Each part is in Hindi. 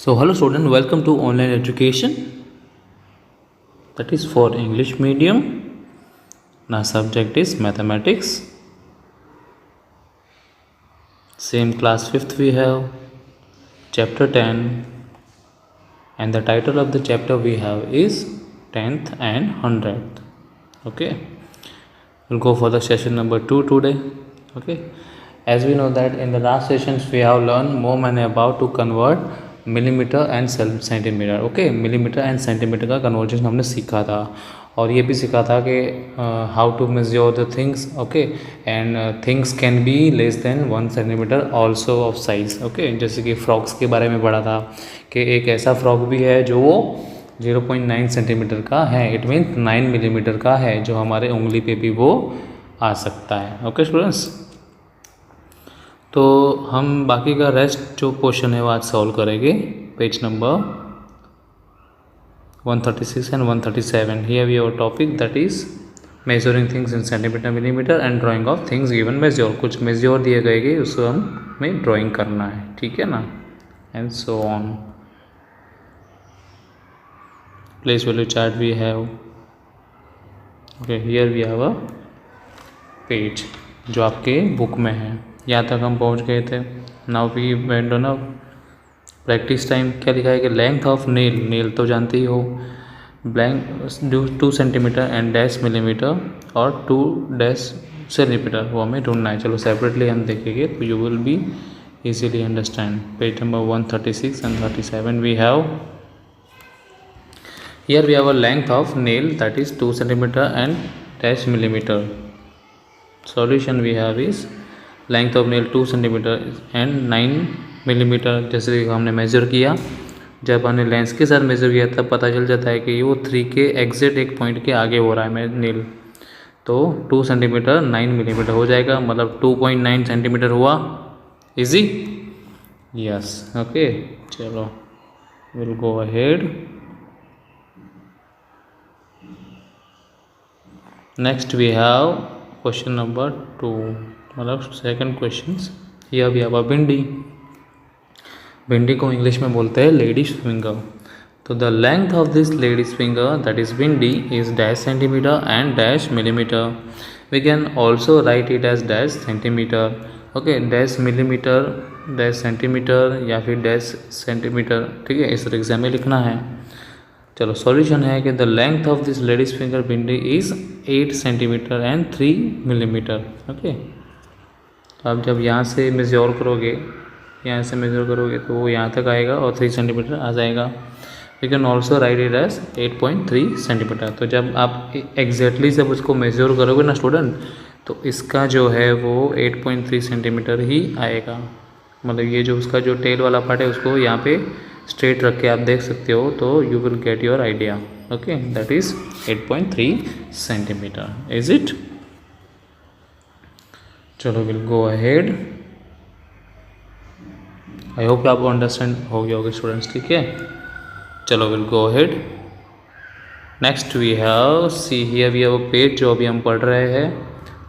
So hello student, welcome to online education, that is for English medium. Now subject is mathematics. Same class 5th we have chapter 10 and the title of the chapter we have is 10th and 100th. Okay, we'll go for the session number 2 today. Okay, as we know that in the last sessions we have learned more and about to convert millimetre and centimetre. Okay, millimetre and centimetre का कन्वर्जन हमने सीखा था और ये भी सीखा था कि how to measure the things. Okay, and things can be less than 1 centimetre also of size. Okay, जैसे कि फ्रॉक्स के बारे में पढ़ा था कि एक ऐसा फ्रॉक भी है जो वो 0.9 सेंटीमीटर का है. इट मीन 9 मिलीमीटर का है जो हमारे उंगली पे भी वो आ सकता है. ओके स्टूडेंट्स, तो हम बाकी का रेस्ट जो पोर्शन है वो आज सॉल्व करेंगे. Page number 136 and 137. Here we our topic that is measuring things in centimetre millimetre and drawing of things given measure. कुछ मेजर दिए गए उसको हमें ड्राइंग करना है, ठीक है ना, and so on. Place value chart we have. Okay, here we have a page जो आपके बुक में है. यहाँ तक हम पहुँच गए थे. Now we went on a practice time. क्या लिखा है कि लेंथ ऑफ नेल, नेल तो जानते ही हो, blank 2 centimetre and dash millimetre और 2 डैश सेंटीमीटर, वो हमें ढूंढना है. चलो सेपरेटली हम देखेंगे तो you will be easily understand. Page number 136 and 37 we have. Here we have a length of nail that is 2 centimetre and dash millimetre. Solution we have is length of nail 2 centimetre and 9 millimetre. जैसे हमने मेज़र किया, जब हमने लेंस के साथ मेज़र किया तब पता चल जाता है कि वो 3 के एग्जैक्ट एक पॉइंट के आगे हो रहा है नेल. तो 2 सेंटीमीटर 9 मिलीमीटर हो जाएगा, मतलब 2.9 सेंटीमीटर हुआ. इजी? यस. ओके, चलो will go ahead. Next we have question number 2, मतलब second question. Here we have a bhindi. भिंडी को इंग्लिश में बोलते हैं लेडीज फिंगर. तो the length of this ladies finger that is bhindi is dash centimetre and dash millimetre. We can also write it as dash centimetre. Okay, dash millimetre, dash centimetre या फिर डैश सेंटीमीटर, ठीक है, इस तरीके से हमें लिखना है. चलो सॉल्यूशन है कि the length of this ladies finger bhindi is 8 centimetre and 3 millimetre. Okay, अब जब यहाँ से मेजर करोगे, यहाँ से मेजर करोगे तो वो यहाँ तक आएगा और 3 सेंटीमीटर आ जाएगा. We can also write it as 8.3 centimetre. तो जब आप एग्जैक्टली जब उसको मेजर करोगे ना स्टूडेंट, तो इसका जो है वो 8.3 सेंटीमीटर ही आएगा. मतलब ये जो उसका जो टेल वाला पार्ट है उसको यहाँ पे स्ट्रेट रख के आप देख सकते हो, तो you will get your idea. Okay, that is 8.3 centimetre. Is it? चलो will go ahead. I hope आपको अंडरस्टैंड हो गया होगा स्टूडेंट्स, ठीक है. चलो will go ahead. Next we have, see here we have a page जो अभी हम पढ़ रहे हैं.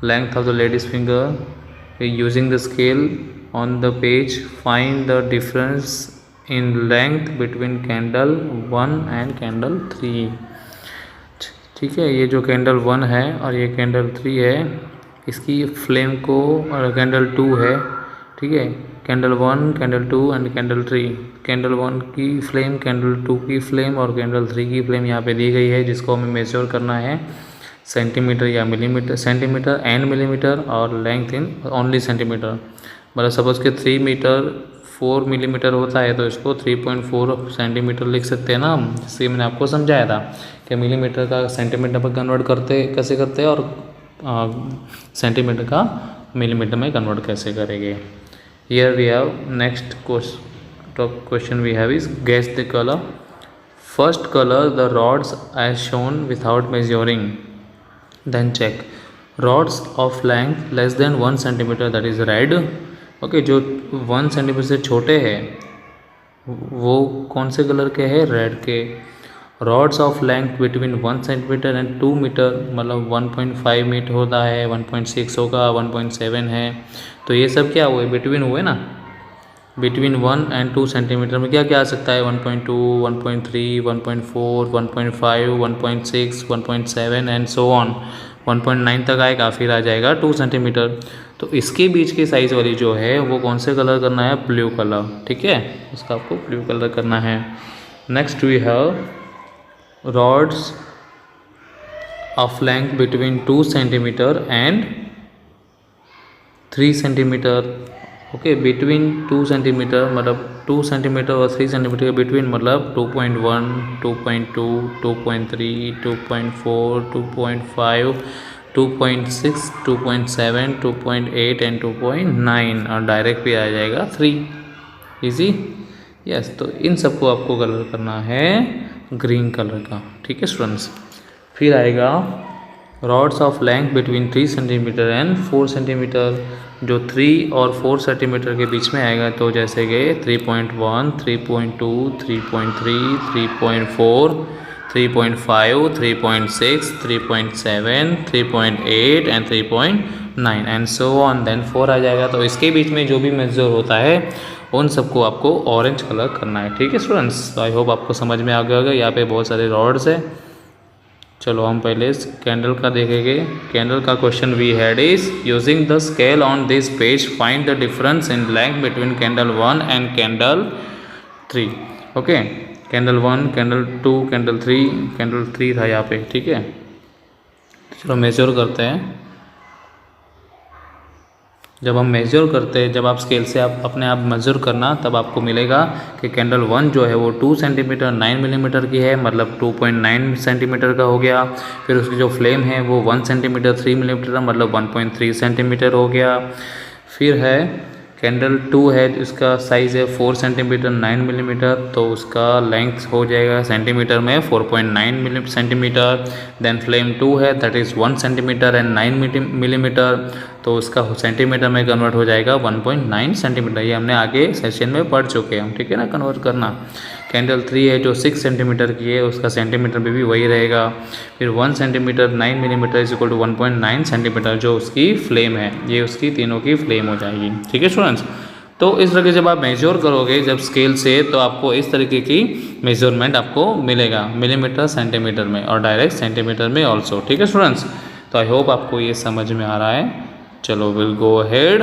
Length of the ladies finger using the scale on the page. Find the difference in length between candle 1 and candle 3. ठीक है, ये जो कैंडल 1 है और ये कैंडल 3 है, इसकी फ्लेम को, और कैंडल 2 है, ठीक है, candle 1, candle 2 and candle 3. Candle 1 की फ्लेम, कैंडल 2 की फ्लेम और कैंडल 3 की फ्लेम यहाँ पे दी गई है, जिसको हमें मेजर करना है सेंटीमीटर या मिलीमीटर, सेंटीमीटर एंड मिलीमीटर, और लेंथ इन ओनली सेंटीमीटर. मतलब सपोज के 3 मीटर 4 मिलीमीटर होता है तो इसको 3.4 सेंटीमीटर लिख सकते हैं ना हम. जैसे मैंने आपको समझाया था कि मिलीमीटर का सेंटीमीटर पर कन्वर्ट कैसे करते हैं और सेंटीमीटर का मिलीमीटर में कन्वर्ट कैसे करेंगे. Here we have next question we have is guess the color. First color the rods as shown without measuring. Then check rods of length less than 1 centimeter, that is red. Okay, जो 1 सेंटीमीटर से छोटे हैं वो कौन से कलर के हैं? रेड के. Rods of length between 1 centimetre and 2 metre, मतलब 1.5 मीटर होता है, 1.6 होगा, 1.7 है. तो ये सब क्या हुए? बिटवीन हुए ना. बिटवीन 1 एंड 2 सेंटीमीटर में क्या क्या आ सकता है, 1.2, 1.3, 1.4, 1.5, 1.6, 1.7 एंड सो ऑन 1.9 तक आएगा, फिर आ जाएगा 2 सेंटीमीटर। तो इसके बीच की साइज़ वाली जो है वो कौन से कलर करना है, ब्लू कलर, ठीक है, उसका आपको ब्लू कलर करना है। Next we have rods of length between 2 centimetre and 3 centimetre. Okay, between 2 centimetre मतलब 2 सेंटीमीटर और 3 सेंटीमीटर के बिटवीन मतलब 2.1, 2.2, 2.3, 2.4, 2.5, 2.6, 2.7, 2.8 एंड 2.9 और डायरेक्ट भी आ जाएगा 3। Easy, yes. तो इन सबको आपको कलर करना है ग्रीन कलर का, ठीक है स्टूडेंट्स। फिर आएगा rods of length between 3 centimetre and 4 centimetre, जो 3 और 4 सेंटीमीटर के बीच में आएगा। तो जैसे कि 3.1, 3.2, 3.3, 3.4, 3.5, 3.6, 3.7, 3.8 and 3.9 and so on, then 4 आ जाएगा। तो इसके बीच में जो भी मेजर होता है उन सबको आपको ऑरेंज कलर करना है, ठीक है स्टूडेंट्स। तो आई होप आपको समझ में आ गया होगा। यहाँ पे बहुत सारे रॉड्स है। चलो हम पहले कैंडल का देखेंगे। कैंडल का question we had is using the scale on this page find the difference in length between candle 1 and candle 3। ओके, कैंडल 1, कैंडल 2, कैंडल 3, कैंडल 3 था यहाँ पे, ठीक है। चलो मेजर करते हैं। जब हम मेजर करते हैं, जब आप स्केल से आप अपने आप मेजर करना, तब आपको मिलेगा कि कैंडल 1 जो है वो 2 सेंटीमीटर 9 मिलीमीटर की है, मतलब 2.9 सेंटीमीटर का हो गया। फिर उसकी जो फ्लेम है वो 1 सेंटीमीटर 3 मिलीमीटर मतलब 1.3 सेंटीमीटर हो गया। फिर है कैंडल 2 है, इसका साइज़ है 4 सेंटीमीटर 9 मिलीमीटर, तो उसका लेंथ हो जाएगा सेंटीमीटर में 4.9 सेंटीमीटर। देन फ्लेम 2 है, that is 1 centimetre and 9 millimetre, तो उसका सेंटीमीटर में कन्वर्ट हो जाएगा 1.9 सेंटीमीटर। ये हमने आगे सेशन में पढ़ चुके हैं, ठीक है ना, कन्वर्ट करना। कैंडल 3 है जो 6 सेंटीमीटर की है, उसका सेंटीमीटर में भी वही रहेगा। फिर 1 centimetre 9 millimetre is equal to 1.9 centimetre जो उसकी फ्लेम है, ये उसकी तीनों की फ्लेम हो जाएगी, ठीक है स्टूडेंट्स। तो इस तरह के जब आप मेजर करोगे जब स्केल से, तो आपको इस तरीके की मेजरमेंट आपको मिलेगा मिलीमीटर सेंटीमीटर में और डायरेक्ट सेंटीमीटर में ऑल्सो, ठीक है स्टूडेंट्स। तो आई होप आपको ये समझ में आ रहा है। चलो will go ahead.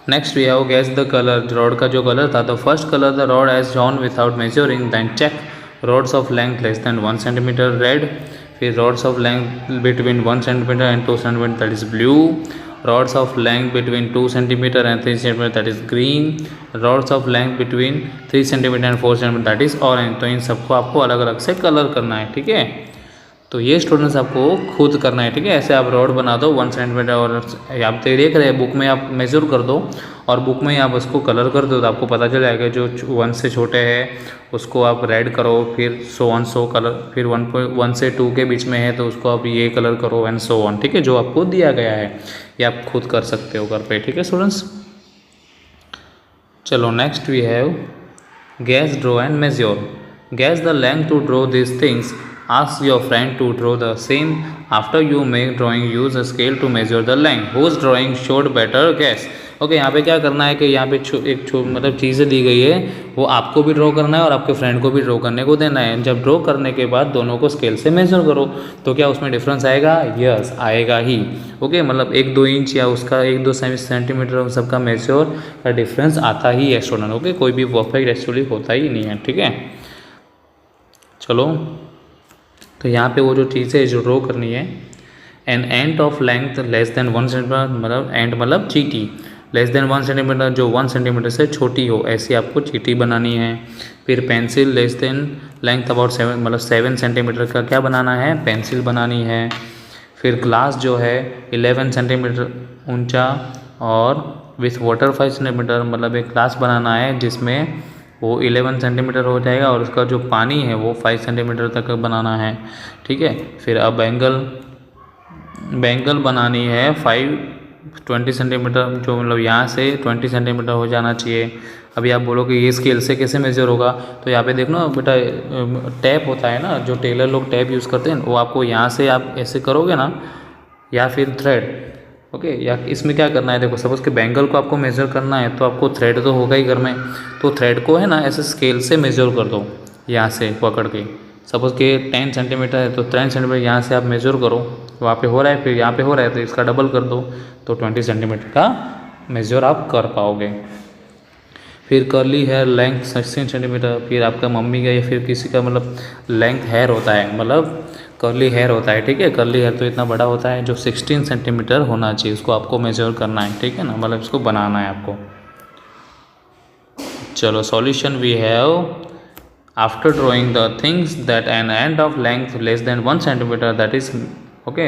Next we have guess the colour. Rod का जो कलर था, तो first colour the rod as shown without measuring, then check rods of length less than 1 centimetre red. फिर rods of length between 1 centimetre and 2 centimetre that is blue. Rods of length between 2 centimetre and 3 centimetre that is green. Rods of length between 3 centimetre and 4 centimetre that is orange. तो इन सबको आपको अलग अलग से कलर करना है, ठीक है। तो ये स्टूडेंट्स आपको खुद करना है, ठीक है। ऐसे आप रॉड बना दो 1 सेंटीमीटर और आप देख रहे हैं बुक में, आप मेजर कर दो और बुक में आप उसको कलर कर दो, तो आपको पता चल जाएगा जो 1 से छोटे है उसको आप रेड करो, फिर सो ऑन सो कलर, फिर 1 से 2 के बीच में है तो उसको आप ये कलर करो एंड सो ऑन, ठीक है। जो आपको दिया गया है ये आप खुद कर सकते हो घर पे, ठीक है स्टूडेंट्स। चलो next we have guess draw and measure. Guess the length to draw this things. Ask your friend to draw the same. After you make drawing, use a scale to measure the length. Whose drawing showed better guess? Okay, यहाँ पे क्या करना है कि यहाँ पे मतलब चीज़ें दी गई है, वो आपको भी ड्रॉ करना है और आपके फ्रेंड को भी ड्रॉ करने को देना है। जब ड्रॉ करने के बाद दोनों को स्केल से मेजर करो, तो क्या उसमें डिफरेंस आएगा? यस आएगा ही। ओके, मतलब 1-2 इंच या उसका 1-2 सेंटीमीटर उन सबका मेजर का डिफरेंस आता ही है स्टूडेंट। ओके, कोई भी परफेक्ट एक्चुअली होता ही नहीं है, ठीक है। चलो, तो यहाँ पे वो जो चीज़ें जो ड्रॉ करनी है, an ant of length less than 1 centimetre, मतलब एंड मतलब चीटी लेस देन 1 सेंटीमीटर, जो 1 सेंटीमीटर से छोटी हो, ऐसी आपको चीटी बनानी है। फिर pencil less than length about 7 मतलब 7 सेंटीमीटर का क्या बनाना है? पेंसिल बनानी है। फिर ग्लास जो है 11 सेंटीमीटर ऊंचा और विथ वाटर 5 सेंटीमीटर, मतलब एक ग्लास बनाना है जिसमें वो 11 सेंटीमीटर हो जाएगा और उसका जो पानी है वो 5 सेंटीमीटर तक बनाना है, ठीक है। फिर अब बैंगल बनानी है 20 सेंटीमीटर, जो मतलब यहाँ से 20 सेंटीमीटर हो जाना चाहिए। अभी आप बोलोगे ये स्केल से कैसे मेजर होगा? तो यहाँ पे देखो बेटा, टैप होता है ना, जो टेलर लोग टैप यूज़ करते हैं, वो आपको यहाँ से आप ऐसे करोगे ना, या फिर थ्रेड, ओके। या इसमें क्या करना है, देखो सपोज़ कि बैंगल को आपको मेज़र करना है तो आपको थ्रेड तो होगा ही घर में, तो थ्रेड को है ना ऐसे स्केल से मेज़र कर दो, यहाँ से पकड़ के। सपोज़ कि 10 सेंटीमीटर है तो 10 सेंटीमीटर यहाँ से आप मेज़र करो, वहाँ पे हो रहा है, फिर यहाँ पे हो रहा है तो इसका डबल कर दो, तो 20 सेंटीमीटर का मेज़र आप कर पाओगे। फिर कर्ली हेयर लेंथ 16 सेंटीमीटर, फिर आपका मम्मी का या फिर किसी का मतलब लेंथ हेयर होता है, मतलब कर्ली हेयर होता है, ठीक है। कर्ली हेयर तो इतना बड़ा होता है जो 16 सेंटीमीटर होना चाहिए, उसको आपको मेजर करना है, ठीक है ना, मतलब इसको बनाना है आपको। चलो solution we have, after drawing the things that an ant of length less than 1 centimetre that is okay.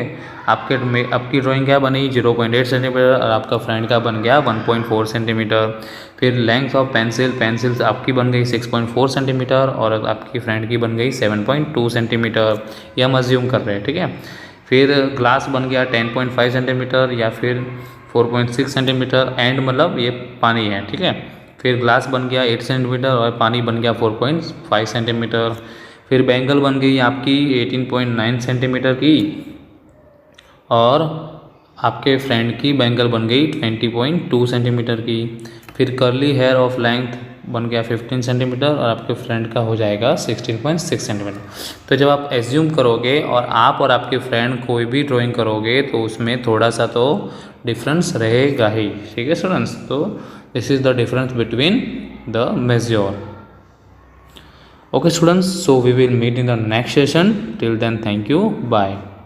आपकी ड्राइंग क्या बनी 0.8 सेंटीमीटर और आपका फ्रेंड का बन गया 1.4 सेंटीमीटर। फिर लेंथ ऑफ पेंसिल्स आपकी बन गई 6.4 सेंटीमीटर और आपकी फ्रेंड की बन गई 7.2 सेंटीमीटर, ये हम अज्यूम कर रहे हैं, ठीक है। फिर ग्लास बन गया 10.5 सेंटीमीटर या फिर 4.6 सेंटीमीटर, एंड मतलब ये पानी है, ठीक है। फिर ग्लास बन गया 8 सेंटीमीटर और पानी बन गया 4.5 सेंटीमीटर। फिर बैंगल बन गई आपकी 18.9 सेंटीमीटर की और आपके फ्रेंड की बैंगल बन गई 20.2 सेंटीमीटर की। फिर कर्ली हेयर ऑफ लेंथ बन गया 15 सेंटीमीटर और आपके फ्रेंड का हो जाएगा 16.6 सेंटीमीटर। तो जब आप एज्यूम करोगे और आपके फ्रेंड कोई भी ड्राइंग करोगे तो उसमें थोड़ा सा तो डिफरेंस रहेगा ही, ठीक है स्टूडेंट्स। तो this is the difference between the measure. Okay students, so we will meet in the next session. Till then, thank you, bye.